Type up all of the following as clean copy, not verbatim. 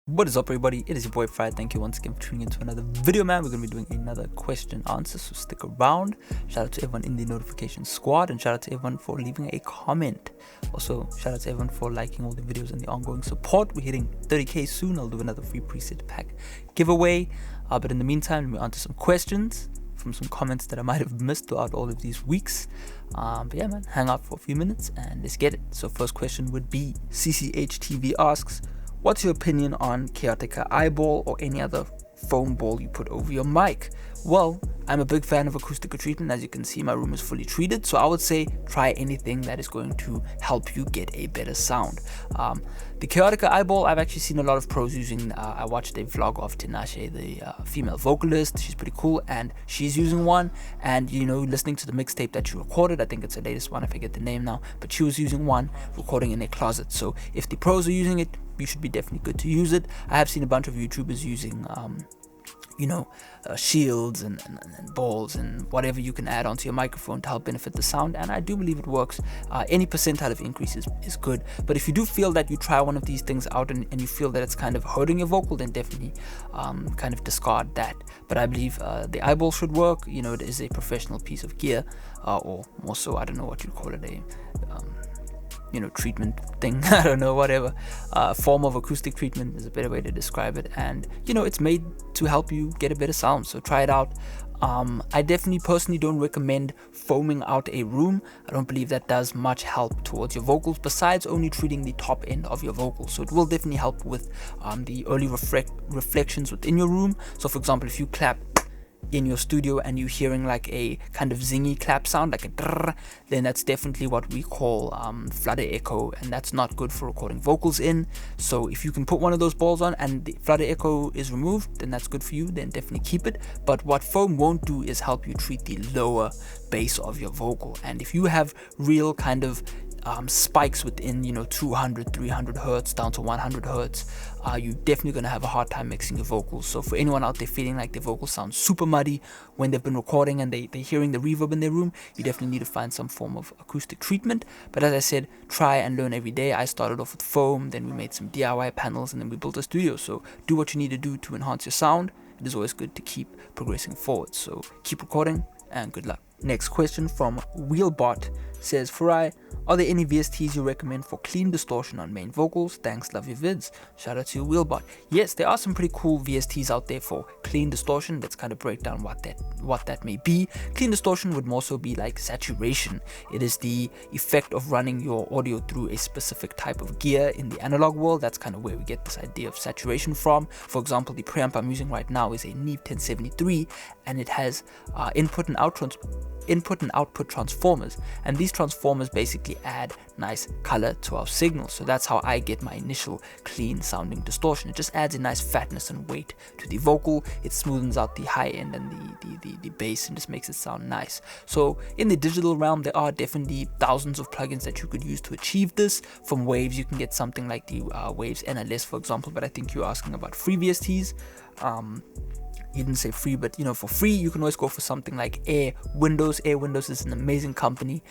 What is up, everybody? It is your boy Farai. Thank you once again for tuning into another video, man. We're going to be doing another question answer, so stick around. Shout out to everyone in the notification squad, and shout out to everyone for leaving a comment. Also, shout out to everyone for liking all the videos and the ongoing support. We're hitting 30k soon. I'll do another free preset pack giveaway. But in the meantime, let me answer some questions from some comments that I might have missed throughout all of these weeks. But yeah, man, hang out for a few minutes and let's get it. So first question would be CCHTV asks, what's your opinion on Kaotica eyeball or any other foam ball you put over your mic? Well, I'm a big fan of acoustical treatment. As you can see, my room is fully treated, so I would say try anything that is going to help you get a better sound. The Kaotica eyeball, I've actually seen a lot of pros using. I watched a vlog of Tinashe, the female vocalist. She's pretty cool, and she's using one. And you know, listening to the mixtape that she recorded, I think it's the latest one, I forget the name now, but she was using one, recording in a closet. So if the pros are using it, you should be definitely good to use it. I have seen a bunch of YouTubers using shields and balls and whatever you can add onto your microphone to help benefit the sound, and I do believe it works. Any percentile of increase is good, but if you do feel that you try one of these things out and you feel that it's kind of hurting your vocal, then definitely kind of discard that. But I believe the eyeball should work. You know, it is a professional piece of gear, or more so, I don't know what you call it, treatment thing. I don't know, whatever form of acoustic treatment is a better way to describe it, and it's made to help you get a better sound, so try it out. I definitely personally don't recommend foaming out a room. I don't believe that does much help towards your vocals, besides only treating the top end of your vocals. So it will definitely help with the early reflections within your room. So for example, if you clap in your studio and you're hearing like a kind of zingy clap sound, like a drrr, then that's definitely what we call flutter echo, and that's not good for recording vocals in. So if you can put one of those balls on and the flutter echo is removed, then that's good for you, then definitely keep it. But what foam won't do is help you treat the lower bass of your vocal, and if you have real kind of spikes within 200, 300 hertz down to 100 hertz, you're definitely going to have a hard time mixing your vocals. So for anyone out there feeling like their vocals sound super muddy when they've been recording and they're hearing the reverb in their room, you definitely need to find some form of acoustic treatment. But as I said, try and learn every day. I started off with foam, then we made some DIY panels, and then we built a studio. So do what you need to do to enhance your sound. It is always good to keep progressing forward. So keep recording and good luck. Next question from Wheelbot says, Farai, are there any VSTs you recommend for clean distortion on main vocals? Thanks, love your vids. Shout out to Wheelbot. Yes, there are some pretty cool VSTs out there for clean distortion. Let's kind of break down what that may be. Clean distortion would more so be like saturation. It is the effect of running your audio through a specific type of gear in the analog world. That's kind of where we get this idea of saturation from. For example, the preamp I'm using right now is a Neve 1073, and it has input and output transformers, and these transformers basically add nice color to our signal. So that's how I get my initial clean sounding distortion. It just adds a nice fatness and weight to the vocal. It smoothens out the high end and the bass and just makes it sound nice. So in the digital realm, there are definitely thousands of plugins that you could use to achieve this. From Waves, you can get something like the Waves NLS, for example, but I think you're asking about free VSTs. You didn't say free, but for free you can always go for something like Air Windows. Air Windows is an amazing company.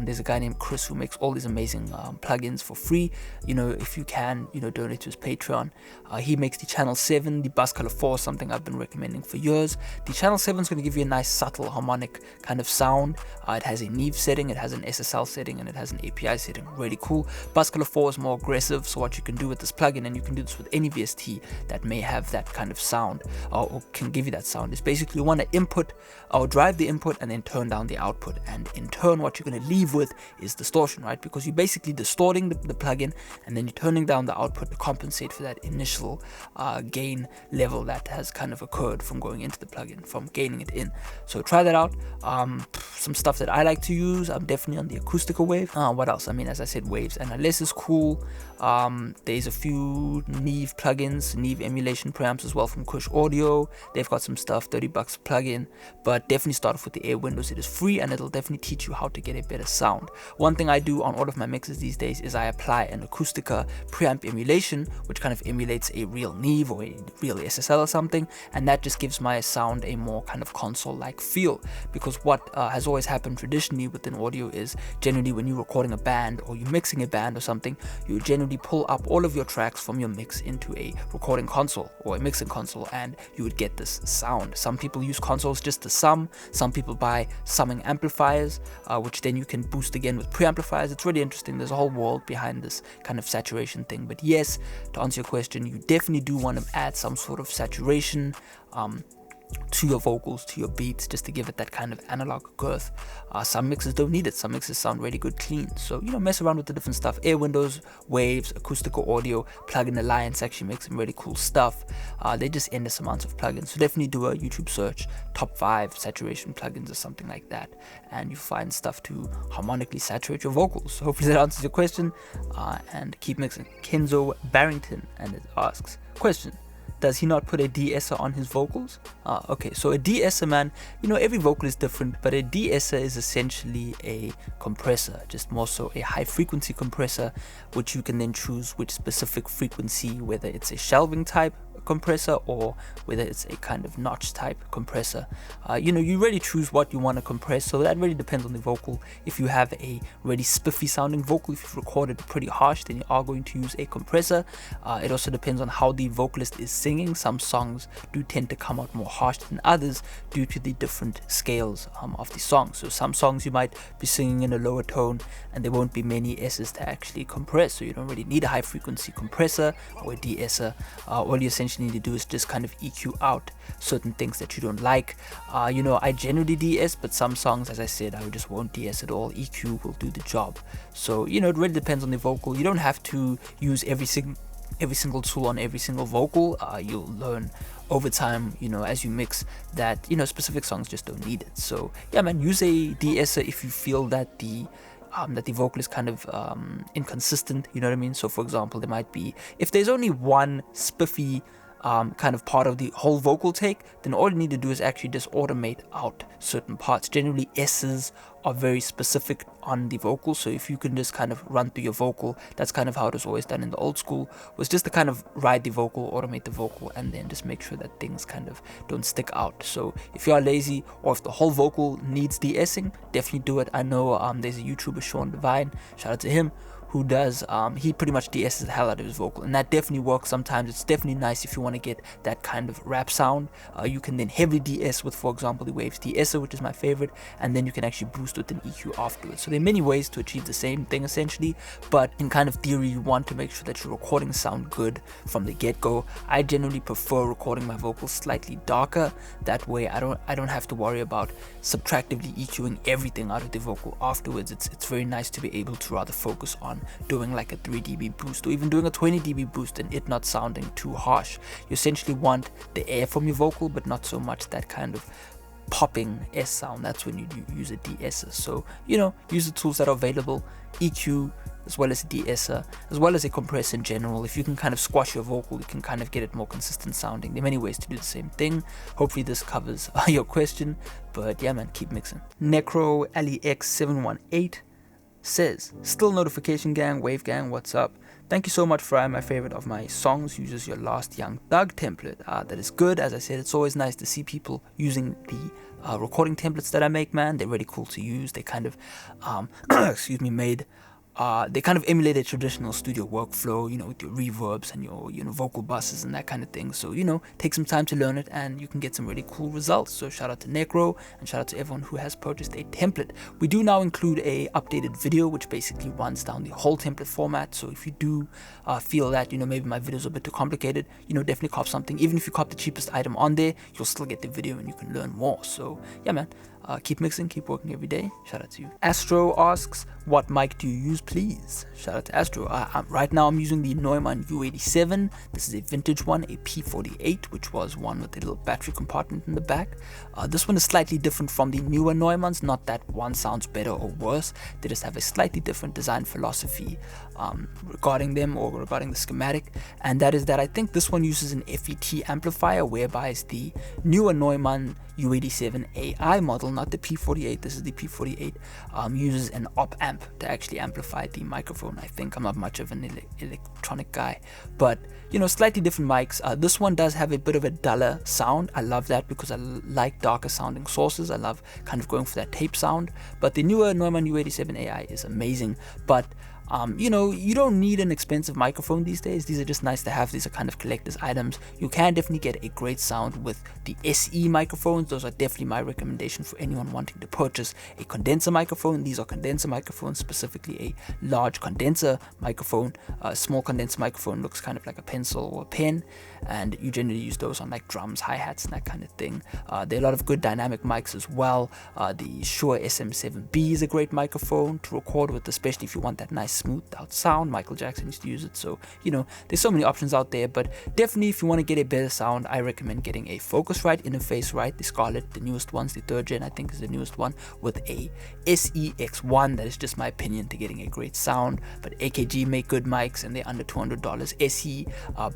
There's a guy named Chris who makes all these amazing plugins for free. If you can, donate to his Patreon. He makes the Channel 7, the Bass Color 4, something I've been recommending for years. The Channel 7 is going to give you a nice subtle harmonic kind of sound. It has a Neve setting, it has an SSL setting, and it has an API setting. Really cool. Bass Color 4 is more aggressive, so what you can do with this plugin, and you can do this with any VST that may have that kind of sound, or can give you that sound, is basically you want to input or drive the input and then turn down the output, and in turn what you're going to leave with is distortion, right? Because you're basically distorting the plugin, and then you're turning down the output to compensate for that initial gain level that has kind of occurred from going into the plugin, from gaining it in. So try that out. Some stuff that I like to use, I'm definitely on the acoustical wave. What else? I mean, as I said, Waves NLS is cool. There's a few Neve plugins, Neve emulation preamps as well from Kush Audio. they've got some stuff, $30 plug-in, but definitely start off with the Air Windows. It is free and it'll definitely teach you how to get a better sound. One thing I do on all of my mixes these days is I apply an Kaotica preamp emulation, which kind of emulates a real Neve or a real SSL or something, and that just gives my sound a more kind of console-like feel, because what has always happened traditionally within audio is generally when you're recording a band or you're mixing a band or something, you generally pull up all of your tracks from your mix into a recording console or a mixing console, and you would get this sound. Some people use consoles just to sum, some people buy summing amplifiers, which then you can boost again with preamplifiers. It's really interesting. There's a whole world behind this kind of saturation thing. But yes, to answer your question, you definitely do want to add some sort of saturation to your vocals, to your beats, just to give it that kind of analog girth. Some mixes don't need it. Some mixes sound really good clean. So, mess around with the different stuff. Air Windows, Waves, Acoustical Audio, Plugin Alliance actually makes some really cool stuff. They just endless amounts of plugins. So definitely do a YouTube search, top 5 saturation plugins or something like that, and you find stuff to harmonically saturate your vocals. So hopefully that answers your question, and keep mixing. Kenzo Barrington and it asks, question: does he not put a de-esser on his vocals? Okay, so a de-esser, man, every vocal is different, but a de-esser is essentially a compressor, just more so a high frequency compressor, which you can then choose which specific frequency, whether it's a shelving type compressor or whether it's a kind of notch type compressor. You really choose what you want to compress, so that really depends on the vocal. If you have a really spiffy sounding vocal, if you've recorded pretty harsh, then you are going to use a compressor. It also depends on how the vocalist is singing. Some songs do tend to come out more harsh than others due to the different scales of the song. So some songs you might be singing in a lower tone and there won't be many S's to actually compress, so you don't really need a high frequency compressor or a de-esser. All you essentially need to do is just kind of EQ out certain things that you don't like. I generally de-ess, but some songs, as I said, I just won't de-ess at all. EQ will do the job. So it really depends on the vocal. You don't have to use every single tool on every single vocal. You'll learn over time, as you mix, that specific songs just don't need it. So yeah, man, use a de-esser if you feel that the vocal is kind of inconsistent, you know what I mean? So for example, there might be, if there's only one spiffy kind of part of the whole vocal take, then all you need to do is actually just automate out certain parts. Generally, S's are very specific on the vocal, so if you can just kind of run through your vocal, that's kind of how it was always done in the old school, was just to kind of ride the vocal, automate the vocal, and then just make sure that things kind of don't stick out. So if you are lazy, or if the whole vocal needs de-essing, definitely do it. I know there's a YouTuber, Sean Devine, shout out to him, who does, he pretty much de-esses the hell out of his vocal, and that definitely works sometimes. It's definitely nice if you want to get that kind of rap sound. You can then heavily de-ess with, for example, the Waves de-esser, which is my favorite, and then you can actually boost with an EQ afterwards. So there are many ways to achieve the same thing essentially, but in kind of theory, you want to make sure that your recordings sound good from the get-go. I generally prefer recording my vocals slightly darker. That way I don't have to worry about subtractively EQing everything out of the vocal afterwards. It's very nice to be able to rather focus on doing like a 3 dB boost or even doing a 20 dB boost and it not sounding too harsh. You essentially want the air from your vocal, but not so much that kind of popping S sound. That's when you use a de-esser. So use the tools that are available, EQ as well as a de-esser, as well as a compressor in general. If you can kind of squash your vocal, you can kind of get it more consistent sounding. There are many ways to do the same thing. Hopefully this covers your question, but yeah, man, keep mixing. Necro AliX718 says, still notification gang, wave gang, what's up? Thank you so much, Farai. My favorite of my songs uses your Last Young Thug template. That is good. As I said, it's always nice to see people using the recording templates that I make, man. They're really cool to use. They kind of they kind of emulate a traditional studio workflow, with your reverbs and your vocal buses and that kind of thing. So take some time to learn it and you can get some really cool results. So shout out to Necro and shout out to everyone who has purchased a template. We do now include a updated video which basically runs down the whole template format. So if you do feel that maybe my videos are a bit too complicated, definitely cop something. Even if you cop the cheapest item on there, you'll still get the video and you can learn more. So yeah, man, Keep mixing, keep working every day. Shout out to you. Astro asks, what mic do you use, please? Shout out to Astro. Right now I'm using the Neumann U87. This is a vintage one, a P48, which was one with a little battery compartment in the back. This one is slightly different from the newer Neumanns. Not that one sounds better or worse. They just have a slightly different design philosophy regarding them, or regarding the schematic. And that is that I think this one uses an FET amplifier, whereby the newer Neumann U87 AI model, not the P48, this is the P48, uses an op amp to actually amplify the microphone. I think I'm not much of an electronic guy, but you know, slightly different mics. This one does have a bit of a duller sound. I love that because I like darker sounding sources. I love kind of going for that tape sound. But the newer Neumann U87 AI is amazing. But you know, you don't need an expensive microphone these days. These are just nice to have. These are kind of collector's items. You can definitely get a great sound with the SE microphones. Those are definitely my recommendation for anyone wanting to purchase a condenser microphone. These are condenser microphones, specifically a large condenser microphone. A small condenser microphone looks kind of like a pencil or a pen, and you generally use those on like drums, hi-hats, and that kind of thing. There are a lot of good dynamic mics as well. The Shure SM7B is a great microphone to record with, especially if you want that nice smoothed out sound. Michael Jackson used to use it, so you know, there's so many options out there. But definitely, if you want to get a better sound, I recommend getting a Focusrite interface, right? The Scarlett, the newest ones, the 3rd gen I think is the newest one, with a SEX1. That is just my opinion to getting a great sound. But AKG make good mics, and they're under $200. SE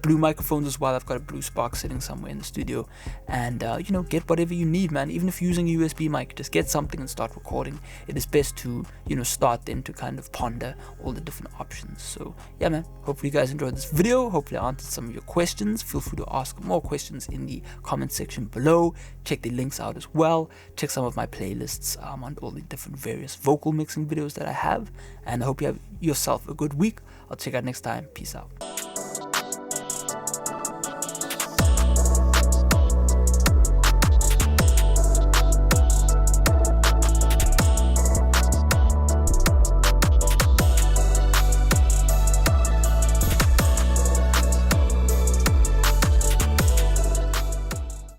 Blue microphones as well. I've got a Blue Spark sitting somewhere in the studio, and you know, get whatever you need, man. Even if you're using a USB mic, just get something and start recording. It is best to, you know, start then to kind of ponder all the different options. So yeah, man, hopefully you guys enjoyed this video. Hopefully I answered some of your questions. Feel free to ask more questions in the comment section below. Check the links out as well. Check some of my playlists on all the different various vocal mixing videos that I have, and I hope you have yourself a good week. I'll check out next time. Peace out.